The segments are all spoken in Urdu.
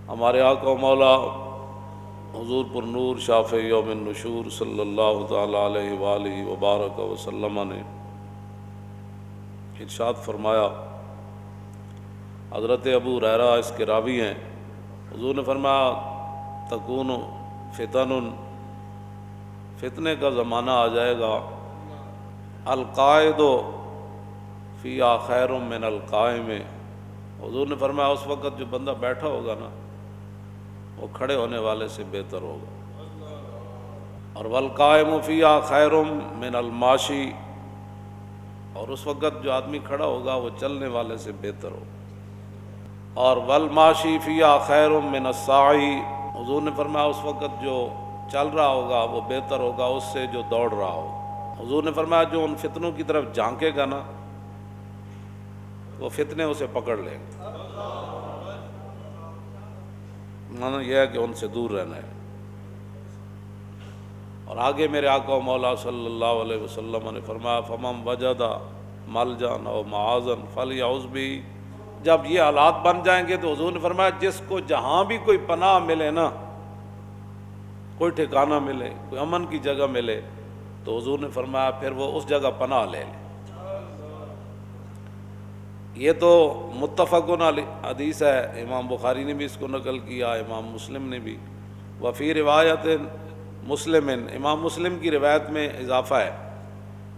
ہمارے آقا و مولا حضور پر نور شافع یوم النشور صلی اللہ تعالی علیہ وآلہ وبارک وسلم نے ارشاد فرمایا، حضرت ابو ہریرہ اس کے راوی ہیں، حضور نے فرمایا تکون فتن، فتنے کا زمانہ آ جائے گا، القائد فیہا خیر من القائم، حضور نے فرمایا اس وقت جو بندہ بیٹھا ہوگا نا وہ کھڑے ہونے والے سے بہتر ہوگا، اور والقائم فیہا خیر من الماشی، اور اس وقت جو آدمی کھڑا ہوگا وہ چلنے والے سے بہتر ہوگا، اور والماشی فیہا خیر من الساعی، حضور نے فرمایا اس وقت جو چل رہا ہوگا وہ بہتر ہوگا اس سے جو دوڑ رہا ہوگا۔ حضور نے فرمایا جو ان فتنوں کی طرف جھانکے گا نا وہ فتنے اسے پکڑ لیں گے، مانا یہ ہے کہ ان سے دور رہنا ہے۔ اور آگے میرے آقا و مولا صلی اللہ علیہ وسلم نے فرمایا فمن وجد ملجا او معاذا فلیعوذ بہ، جب یہ حالات بن جائیں گے تو حضور نے فرمایا جس کو جہاں بھی کوئی پناہ ملے نا، کوئی ٹھکانہ ملے، کوئی امن کی جگہ ملے، تو حضور نے فرمایا پھر وہ اس جگہ پناہ لے لے۔ یہ تو متفقن علیہ حدیث ہے، امام بخاری نے بھی اس کو نقل کیا، امام مسلم نے بھی، وفی روایت مسلم، امام مسلم کی روایت میں اضافہ ہے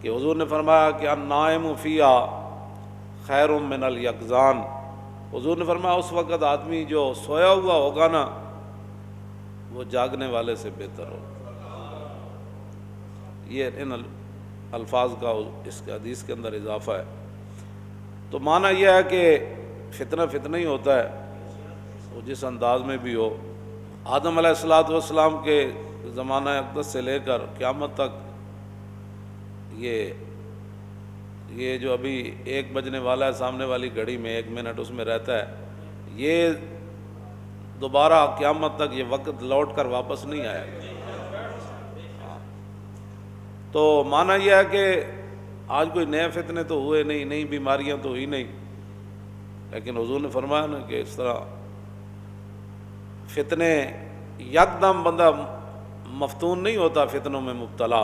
کہ حضور نے فرمایا کہ النائم فیہا خیر من الیقظان، حضور نے فرمایا اس وقت آدمی جو سویا ہوا ہوگا نا وہ جاگنے والے سے بہتر ہوگا۔ یہ ان الفاظ کا اس کے حدیث کے اندر اضافہ ہے۔ تو معنی یہ ہے کہ فتنہ ہی ہوتا ہے، وہ جس انداز میں بھی ہو۔ آدم علیہ السلام کے زمانہ اقدس سے لے کر قیامت تک یہ جو ابھی 1 بجنے والا ہے سامنے والی گھڑی میں 1 منٹ اس میں رہتا ہے، یہ دوبارہ قیامت تک یہ وقت لوٹ کر واپس نہیں آئے گا۔ تو معنی یہ ہے کہ آج کوئی نئے فتنے تو ہوئے نہیں، نئی بیماریاں تو ہوئی نہیں، لیکن حضور نے فرمایا نا کہ اس طرح فتنے یکدم بندہ مفتون نہیں ہوتا، فتنوں میں مبتلا۔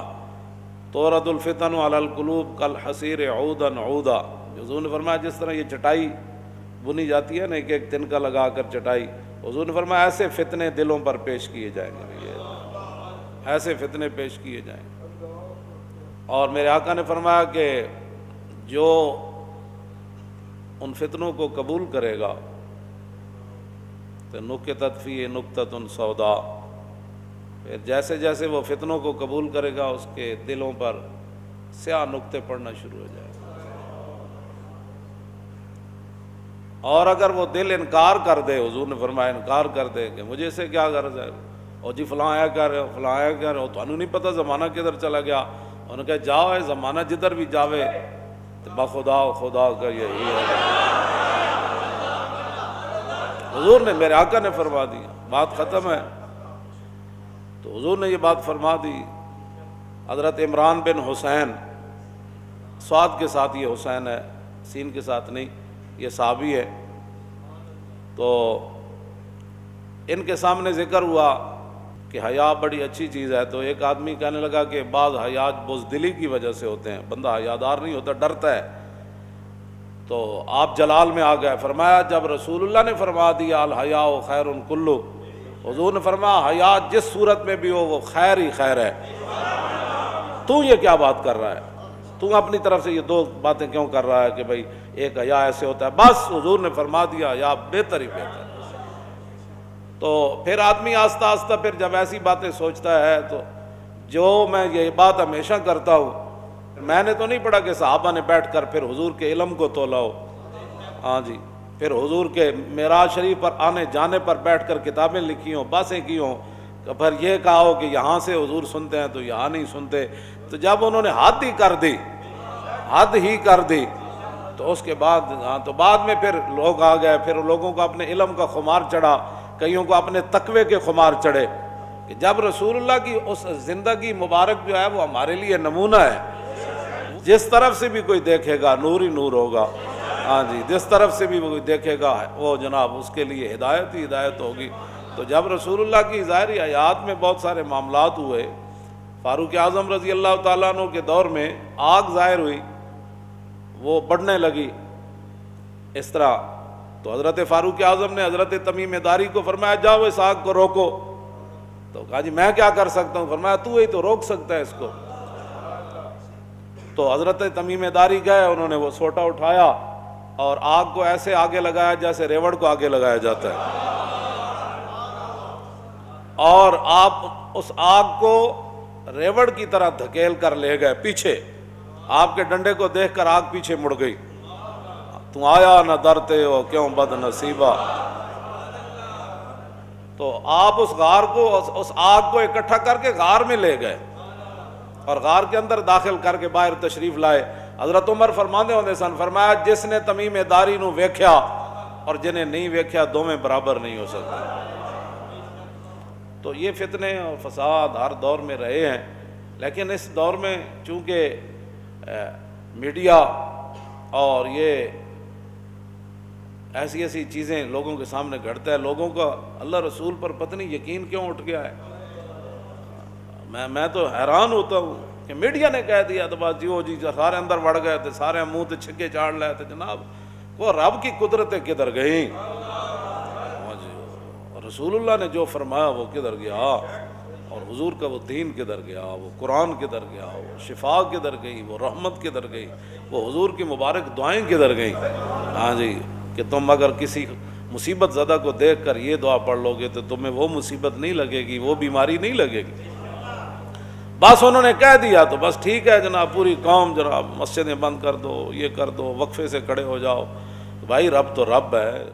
تورد الفتن علی القلوب کالحصیر عودا عودا، حضور نے فرمایا جس طرح یہ چٹائی بنی جاتی ہے نا ایک ایک تنکا لگا کر چٹائی، حضور نے فرمایا ایسے فتنے دلوں پر پیش کیے جائیں گے، ایسے فتنے پیش کیے جائیں گے۔ اور میرے آقا نے فرمایا کہ جو ان فتنوں کو قبول کرے گا تو نکتت فیہ نکتۃ سودا، پھر جیسے جیسے وہ فتنوں کو قبول کرے گا اس کے دلوں پر سیاہ نقطے پڑنا شروع ہو جائے گا، اور اگر وہ دل انکار کر دے، حضور نے فرمایا انکار کر دے کہ مجھے سے کیا غرض ہے، اور جی فلاں آیا کر رہے ہو، فلاں آیا کر رہے ہو، تو انہوں نہیں پتہ زمانہ کدھر چلا گیا، انہوں نے کہا جاؤ ہے زمانہ جدھر بھی جاوے تو بخدا خدا کا یہی ہے۔ حضور نے میرے آقا نے فرما دیا، بات ختم ہے۔ تو حضور نے یہ بات فرما دی۔ حضرت عمران بن حسین، صاد کے ساتھ یہ حسین ہے، سین کے ساتھ نہیں، یہ صحابی ہے، تو ان کے سامنے ذکر ہوا کہ حیا بڑی اچھی چیز ہے، تو ایک آدمی کہنے لگا کہ بعض حیات بزدلی کی وجہ سے ہوتے ہیں، بندہ حیادار نہیں ہوتا، ڈرتا ہے۔ تو آپ جلال میں آ گئے، فرمایا جب رسول اللہ نے فرما دیا الحیاء خیر کلہ، حضور نے فرمایا حیا جس صورت میں بھی ہو وہ خیر ہی خیر ہے، تو یہ کیا بات کر رہا ہے، تو اپنی طرف سے یہ 2 باتیں کیوں کر رہا ہے کہ بھائی ایک حیا ایسے ہوتا ہے، بس حضور نے فرما دیا حیا بہتر ہی بہتر۔ تو پھر آدمی آہستہ آہستہ پھر جب ایسی باتیں سوچتا ہے، تو جو میں یہ بات ہمیشہ کرتا ہوں، میں نے تو نہیں پڑھا کہ صحابہ نے بیٹھ کر پھر حضور کے علم کو تولا ہو، ہاں جی، پھر حضور کے معراج شریف پر آنے جانے پر بیٹھ کر کتابیں لکھی ہوں، باتیں کی ہوں، پھر یہ کہا ہو کہ یہاں سے حضور سنتے ہیں تو یہاں نہیں سنتے۔ تو جب انہوں نے حد ہی کر دی تو اس کے بعد تو بعد میں پھر لوگ آ گئے، پھر لوگوں کو اپنے علم کا خمار چڑھا، کئیوں کو اپنے تقوی کے خمار چڑھے، کہ جب رسول اللہ کی اس زندگی مبارک جو ہے وہ ہمارے لیے نمونہ ہے، جس طرف سے بھی کوئی دیکھے گا نور ہی نور ہوگا۔ ہاں جی، جس طرف سے بھی وہ دیکھے گا وہ جناب اس کے لیے ہدایت ہی ہدایت ہوگی۔ تو جب رسول اللہ کی ظاہری حیات میں بہت سارے معاملات ہوئے، فاروق اعظم رضی اللہ تعالیٰ عنہ کے دور میں آگ ظاہر ہوئی، وہ بڑھنے لگی اس طرح، تو حضرت فاروق اعظم نے حضرت تمیم داری کو فرمایا جاؤ اس آگ کو روکو۔ تو کہا جی میں کیا کر سکتا ہوں؟ فرمایا تو ہی تو روک سکتا ہے اس کو۔ تو حضرت تمیم داری گئے، انہوں نے وہ سوٹا اٹھایا اور آگ کو ایسے آگے لگایا جیسے ریوڑ کو آگے لگایا جاتا ہے، اور آپ اس آگ کو ریوڑ کی طرح دھکیل کر لے گئے پیچھے۔ آپ کے ڈنڈے کو دیکھ کر آگ پیچھے مڑ گئی۔ تم آیا نہ ڈرتے ہو کیوں بد نصیبہ۔ تو آپ اس غار کو، اس آگ کو اکٹھا کر کے غار میں لے گئے اور غار کے اندر داخل کر کے باہر تشریف لائے۔ حضرت عمر فرماندے ہوندے سن، فرمایا جس نے تمیم داری نو ویکھیا اور جنہیں نہیں ویکھیا دونوں برابر نہیں ہو سکتے۔ تو یہ فتنے اور فساد ہر دور میں رہے ہیں، لیکن اس دور میں چونکہ میڈیا اور یہ ایسی ایسی چیزیں لوگوں کے سامنے گھڑتا ہے، لوگوں کا اللہ رسول پر پتہ نہیں یقین کیوں اٹھ گیا ہے۔ میں تو حیران ہوتا ہوں کہ میڈیا نے کہہ دیا تو بس جی سارے اندر وڑ گئے تھے، سارے منہ تے چھکے چاڑ لائے تھے۔ جناب وہ رب کی قدرتیں کدھر گئیں؟ رسول اللہ نے جو فرمایا وہ کدھر گیا، اور حضور کا وہ دین کدھر گیا، وہ قرآن کدھر گیا، وہ شفا کدھر گئی، وہ رحمت کدھر گئی، وہ حضور کی مبارک دعائیں کدھر گئیں؟ ہاں جی، کہ تم اگر کسی مصیبت زدہ کو دیکھ کر یہ دعا پڑھ لو گے تو تمہیں وہ مصیبت نہیں لگے گی، وہ بیماری نہیں لگے گی۔ بس انہوں نے کہہ دیا تو بس ٹھیک ہے جناب، پوری قوم جناب مسجدیں بند کر دو، یہ کر دو، وقفے سے کھڑے ہو جاؤ۔ بھائی رب تو رب ہے۔